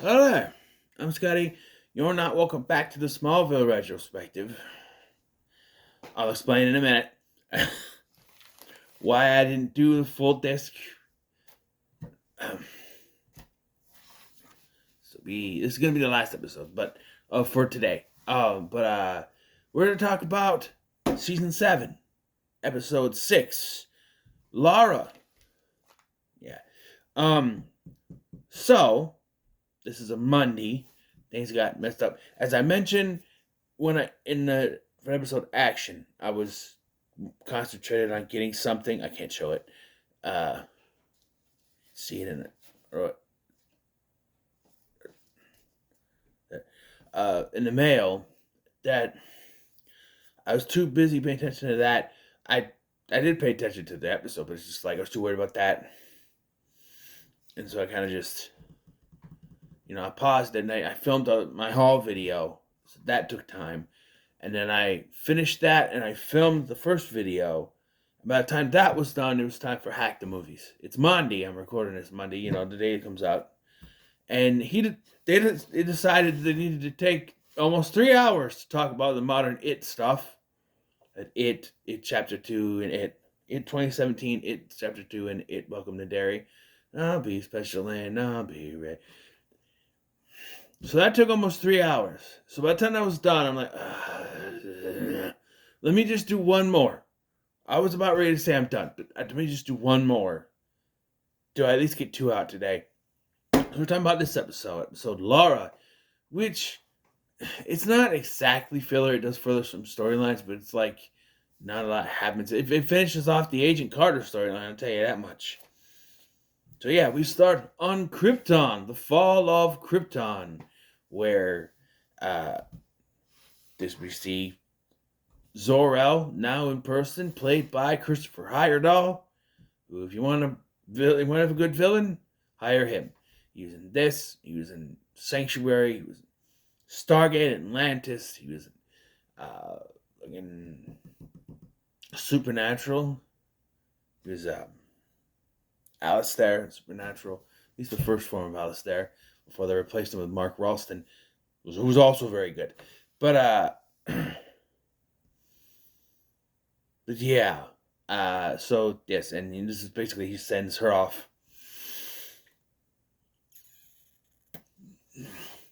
Hello there. I'm Scotty. You're not welcome back to the Smallville retrospective. I'll explain in a minute why I didn't do the full disc. This is gonna be the last episode, but for today. We're gonna talk about season 7, episode 6, Lara. Yeah. Um. So this is a Monday. Things got messed up. As I mentioned when I in the for episode action, I was concentrated on getting something. I can't show it. Uh, see it in the mail. That I was too busy paying attention to that. I I did pay attention to the episode, but it's just like I was too worried about that, and so I kind of just I paused it and I filmed my haul video. So that took time, and then I finished that and I filmed the first video. By the time that was done, it was time for Hack the Movies. It's Monday. I'm recording this Monday. The day it comes out, and they decided they needed to take almost 3 hours to talk about the modern It stuff. It Chapter 2, and It 2017, It Chapter 2, and It Welcome to Derry. I'll be special and I'll be ready. So that took almost 3 hours. So by the time I was done, I'm like, let me just do one more. I was about ready to say I'm done, but let me just do one more. Do I at least get 2 out today? So we're talking about this episode Lara, which it's not exactly filler. It does further some storylines, but it's like not a lot happens. It finishes off the Agent Carter storyline, I'll tell you that much. So yeah, we start on Krypton, the fall of Krypton, where uh, this we see Zor-El now in person, played by Christopher Heyerdahl. Who, if you want to have a good villain, hire him. He was in this. He was in Sanctuary. He was in Stargate, Atlantis. He was in Supernatural. He was Alistair in Supernatural. At least the first form of Alistair before they replaced him with Mark Ralston, who was also very good. But but yeah. So yes, and this is basically he sends her off.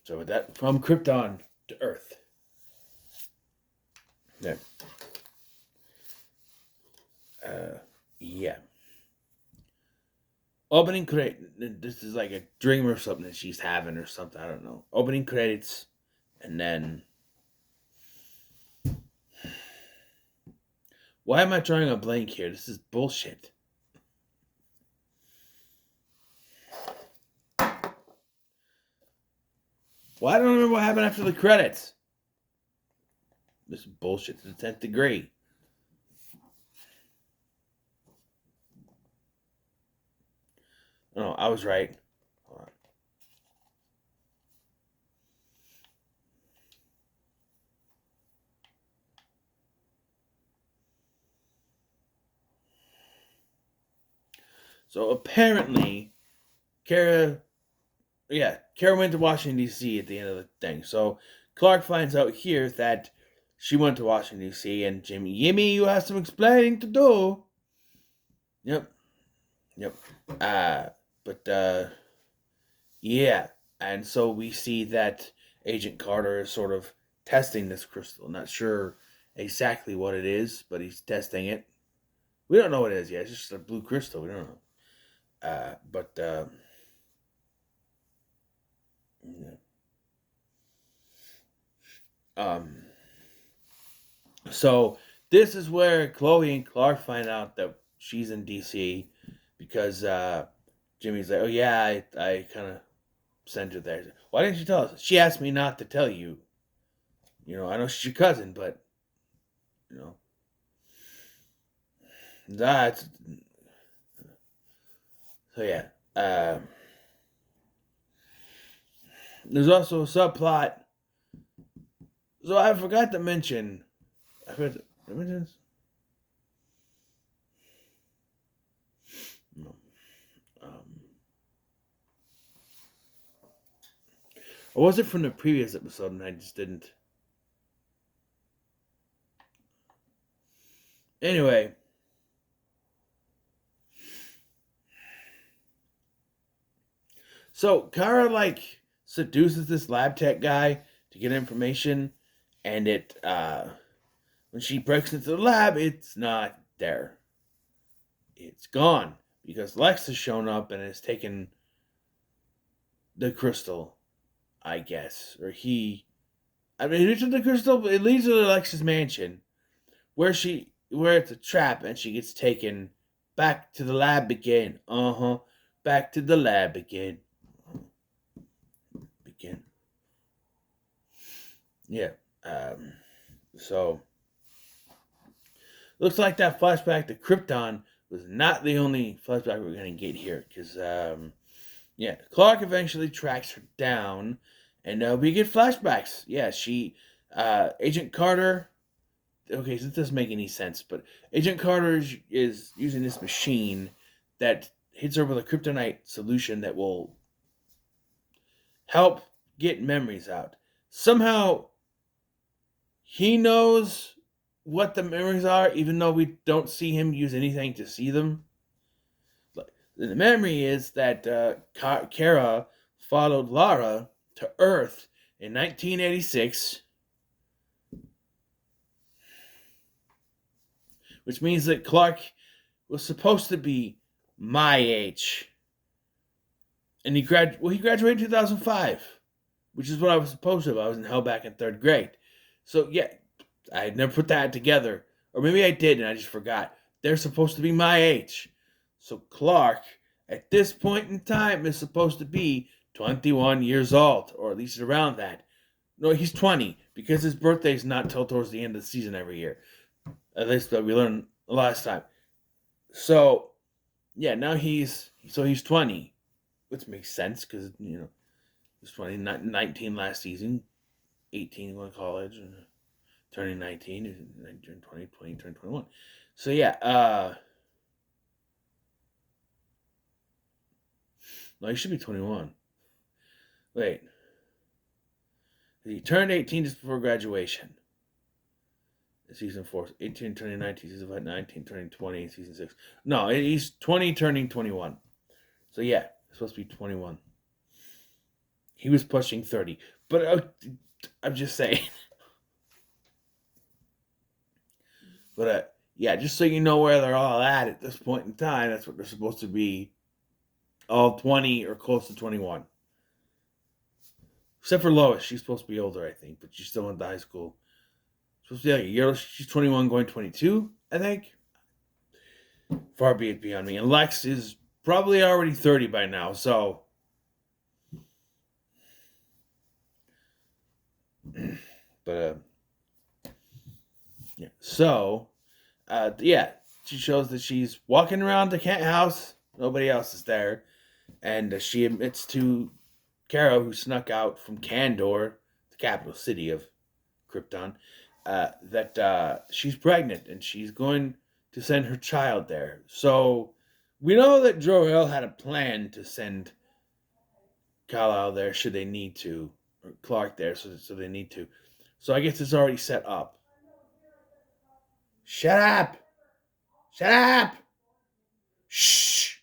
So with that, from Krypton to Earth. Yeah. Yeah. Opening credit. This is like a dream or something that she's having or something. I don't know. Opening credits, and then. Why am I drawing a blank here? This is bullshit. Well, I don't remember what happened after the credits. This is bullshit to the 10th degree. No, I was right. Hold on. So apparently, Kara went to Washington D.C. at the end of the thing. So Clark finds out here that she went to Washington D.C. and Jimmy, you have some explaining to do. Yep, yep. Uh, but yeah, and so we see that Agent Carter is sort of testing this crystal. Not sure exactly what it is, but he's testing it. We don't know what it is yet. It's just a blue crystal. We don't know. But yeah. um, so this is where Chloe and Clark find out that she's in DC because Jimmy's like, oh yeah, I kind of sent her there. Why didn't you tell us? She asked me not to tell you. I know she's your cousin, but you know that's so yeah. There's also a subplot. So I forgot to mention. I forgot to mention this. No. Um, Or was it from the previous episode and I just didn't? Anyway. So Kara seduces this lab tech guy to get information, and when she breaks into the lab, it's not there. It's gone because Lex has shown up and has taken the crystal, I guess, or he. I mean, who took the crystal? It leads to Lex's mansion, where it's a trap, and she gets taken back to the lab again. Back to the lab again. Begin. Yeah. So looks like that flashback to Krypton was not the only flashback we're gonna get here, because Clark eventually tracks her down, and we get flashbacks. Yeah, Agent Carter. Okay, so this doesn't make any sense, but Agent Carter is using this machine that hits her with a kryptonite solution that will help get memories out. Somehow, he knows what the memories are, even though we don't see him use anything to see them. The memory is that Kara followed Lara to Earth in 1986, which means that Clark was supposed to be my age. And he graduated in 2005, which is what I was supposed to have. I was in hell back in third grade. So, yeah, I had never put that together. Or maybe I did and I just forgot. They're supposed to be my age. So Clark, at this point in time, is supposed to be 21 years old, or at least around that. No, he's 20, because his birthday is not till towards the end of the season every year. At least we learned last time. So, yeah, now he's 20, which makes sense, because, he was 19 last season, 18 going to college, and turning 19, and 20, turning 21. So, yeah, no, he should be 21. Wait. He turned 18 just before graduation. Season 4. 18 turning 19. Season 19 turning 20. Season 6. No, he's 20 turning 21. So yeah, it's supposed to be 21. He was pushing 30. But I'm just saying. But yeah, just so you know where they're all at this point in time, that's what they're supposed to be. All 20 or close to 21. Except for Lois. She's supposed to be older, I think. But she's still in high school. Supposed to be like a year. She's 21 going 22, I think. Far be it beyond me. And Lex is probably already 30 by now, so. But, yeah. So, yeah. She shows that she's walking around the Kent house. Nobody else is there. And she admits to Kara, who snuck out from Kandor, the capital city of Krypton, that she's pregnant and she's going to send her child there. So we know that Jor-El had a plan to send Kal-El there should they need to, or Clark there so they need to. So I guess it's already set up. Shut up! Shut up! Shh!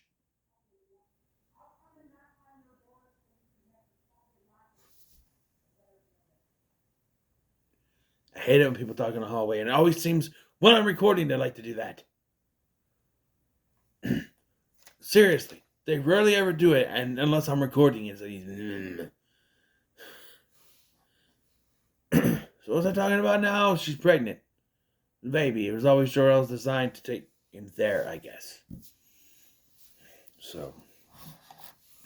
I hate it when people talk in the hallway, and it always seems when I'm recording they like to do that. Seriously, they rarely ever do it, and unless I'm recording it. So what was I talking about now? She's pregnant. The baby. It was always Jor-El's design to take him there, I guess. So,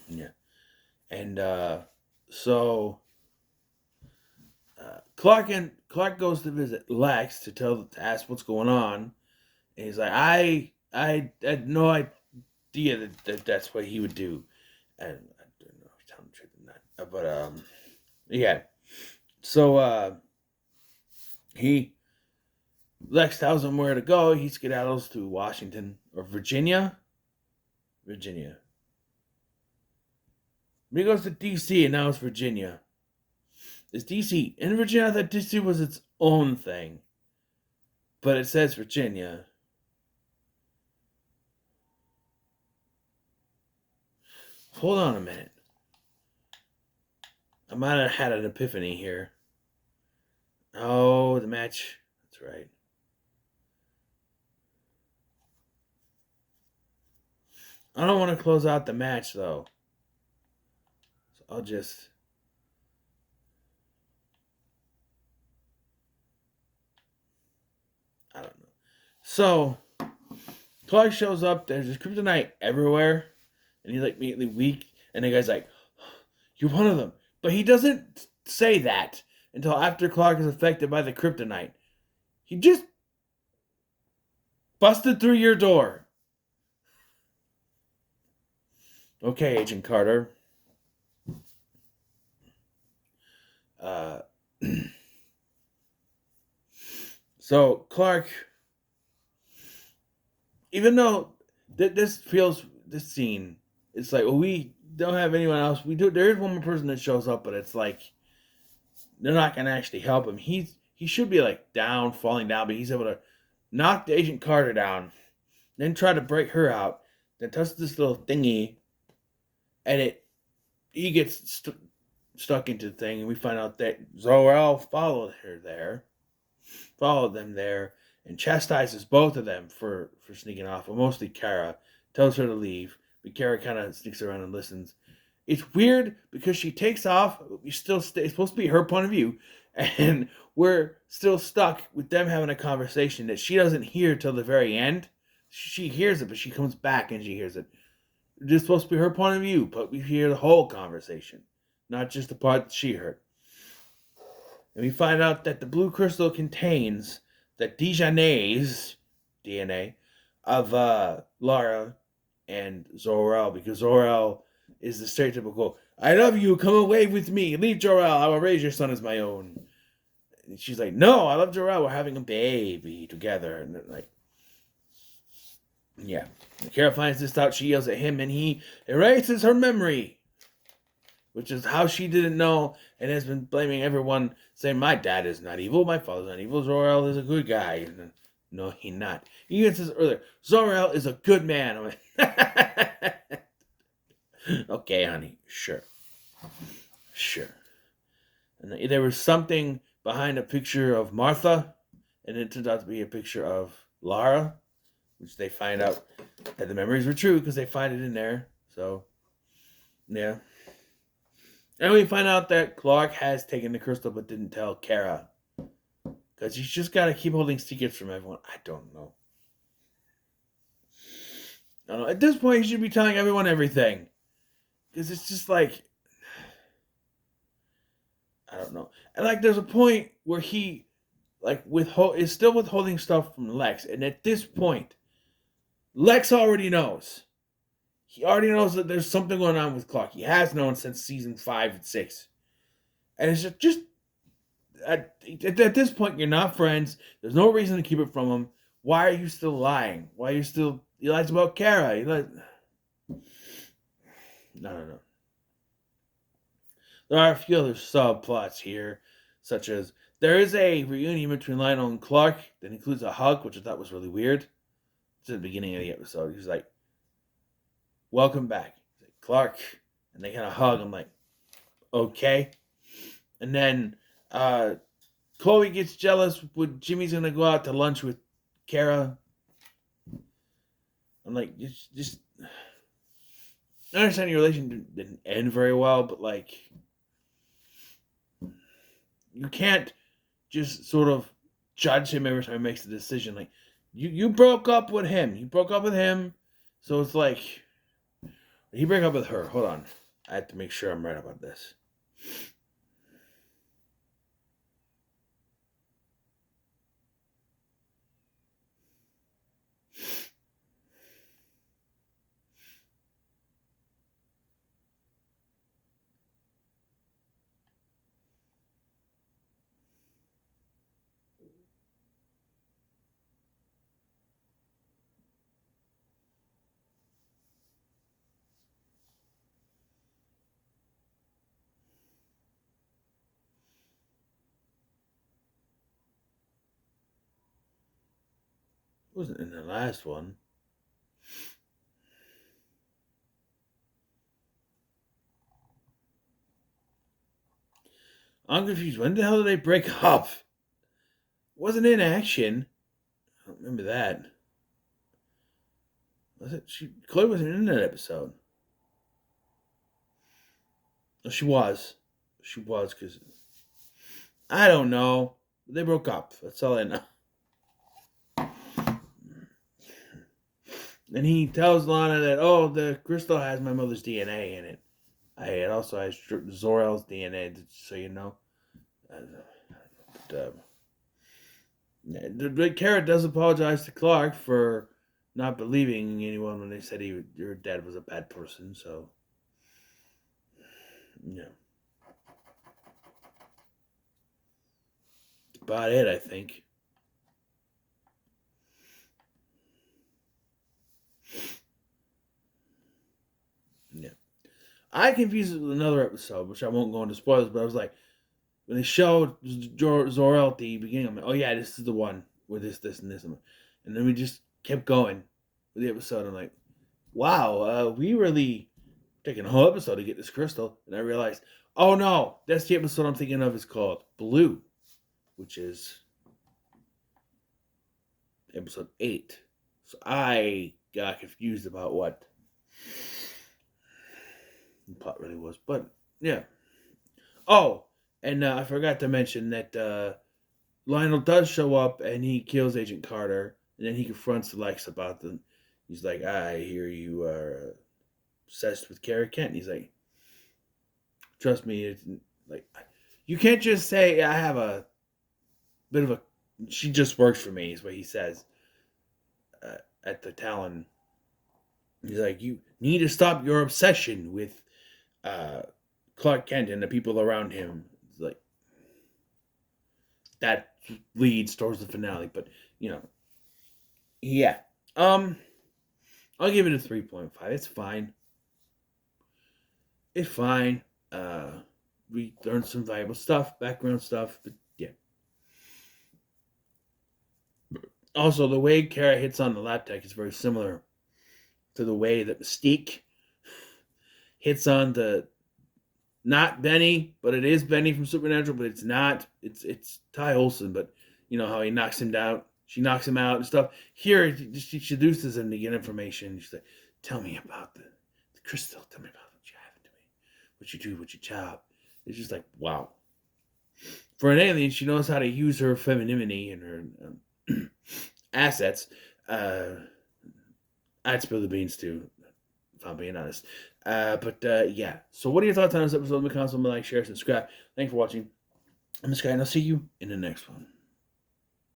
yeah. And so Clark goes to visit Lex to ask what's going on. And he's like, I had no idea that's what he would do. And I don't know if he's telling the truth or not. But yeah. So Lex tells him where to go. He skedaddles to Washington or Virginia. He goes to DC and now it's Virginia. It's DC. In Virginia, I thought DC was its own thing. But it says Virginia. Hold on a minute. I might have had an epiphany here. Oh, the match. That's right. I don't want to close out the match, though. So I'll just... I don't know. So, Clark shows up. There's just kryptonite everywhere. And he's like immediately weak. And the guy's like, "You're one of them." But he doesn't say that until after Clark is affected by the kryptonite. He just busted through your door. Okay, Agent Carter. Uh, so Clark, even though this scene, it's like, well, we don't have anyone else. We do. There is one more person that shows up, but it's like they're not gonna actually help him. He should be like down, falling down, but he's able to knock the Agent Carter down, then try to break her out, then touch this little thingy, and he gets stuck into the thing, and we find out that Zor-El followed them there, and chastises both of them for sneaking off, but mostly Kara. Tells her to leave, but Kara kind of sneaks around and listens. It's weird because she takes off, but we still stay. It's supposed to be her point of view, and we're still stuck with them having a conversation that she doesn't hear till the very end. She hears it, but she comes back and she hears it. It's supposed to be her point of view, but we hear the whole conversation, not just the part that she heard. And we find out that the blue crystal contains the Dijonais DNA of Lara and Zor-El, because Zor-El is the stereotypical, "I love you, come away with me, leave Jor-El, I will raise your son as my own." And she's like, "No, I love Jor-El, we're having a baby together." And like, yeah. Kara finds this out, she yells at him, and he erases her memory, which is how she didn't know, and has been blaming everyone, saying, "My dad is not evil, my father's not evil, Zor-El is a good guy." And, no, he not. He even says earlier, "Zor-El is a good man." I'm like, okay, honey, sure. And there was something behind a picture of Martha, and it turns out to be a picture of Lara, which they find out that the memories were true because they find it in there. So, yeah. And we find out that Clark has taken the crystal but didn't tell Kara. Because he's just got to keep holding secrets from everyone. I don't know. At this point, he should be telling everyone everything. Because it's just like, I don't know. And like, there's a point where he, like, is still withholding stuff from Lex. And at this point, Lex already knows. He already knows that there's something going on with Clark. He has known since season 5 and 6. And it's just at this point, you're not friends. There's no reason to keep it from him. Why are you still lying? Why are you still... He lies about Kara. No. There are a few other subplots here, such as there is a reunion between Lionel and Clark that includes a hug, which I thought was really weird. It's at the beginning of the episode. He's like, "Welcome back." He's like, "Clark." And they kind of hug. I'm like, okay. And then Chloe gets jealous when Jimmy's going to go out to lunch with Kara. I'm like, just I understand your relation didn't end very well, but like, you can't just sort of judge him every time he makes a decision. Like, you broke up with him. You broke up with him. So it's like, he broke up with her. Hold on. I have to make sure I'm right about this. Wasn't in the last one. I'm confused. When the hell did they break up? Wasn't in action. I don't remember that. Was it? Chloe wasn't in that episode. Oh, she was. She was because I don't know. They broke up. That's all I know. And he tells Lana that, oh, the crystal has my mother's DNA in it. It also has Zor-El's DNA, so you know. But, Kara does apologize to Clark for not believing anyone when they said her dad was a bad person. So, yeah, that's about it, I think. Yeah, I confused it with another episode, which I won't go into spoilers. But I was like, when they showed Zor-El at the beginning, I'm like, oh yeah, this is the one with this, and this, and then we just kept going with the episode. I'm like, wow, we really taking a whole episode to get this crystal, and I realized, oh no, that's the episode I'm thinking of is called Blue, which is episode 8. So I got confused about what the plot really was, but yeah. Oh, and I forgot to mention that Lionel does show up and he kills Agent Carter, and then he confronts Lex about them. He's like, I hear you are obsessed with Kara Kent. And he's like, trust me, it's like you can't just say I have a bit of a. She just works for me, is what he says at the Talon. He's like, you need to stop your obsession with uh, Clark Kent and the people around him. It's like that leads towards the finale, but you know, yeah. Um, I'll give it a 3.5. It's fine. It's fine. We learned some valuable stuff, background stuff, but yeah. Also, the way Kara hits on the lap tech is very similar to the way that Mystique hits on the not Benny, but it is Benny from Supernatural, but it's not. It's Ty Olson, but you know how he knocks him down. She knocks him out and stuff. Here, she seduces him to get information. She's like, "Tell me about the crystal. Tell me about what you have to me. What you do. What your job." It's just like, wow. For an alien, she knows how to use her femininity and her assets. I'd spill the beans too, if I'm being honest. But yeah. So, what are your thoughts on this episode? Leave a comment, like, share, subscribe. Thanks for watching. I'm this guy, and I'll see you in the next one.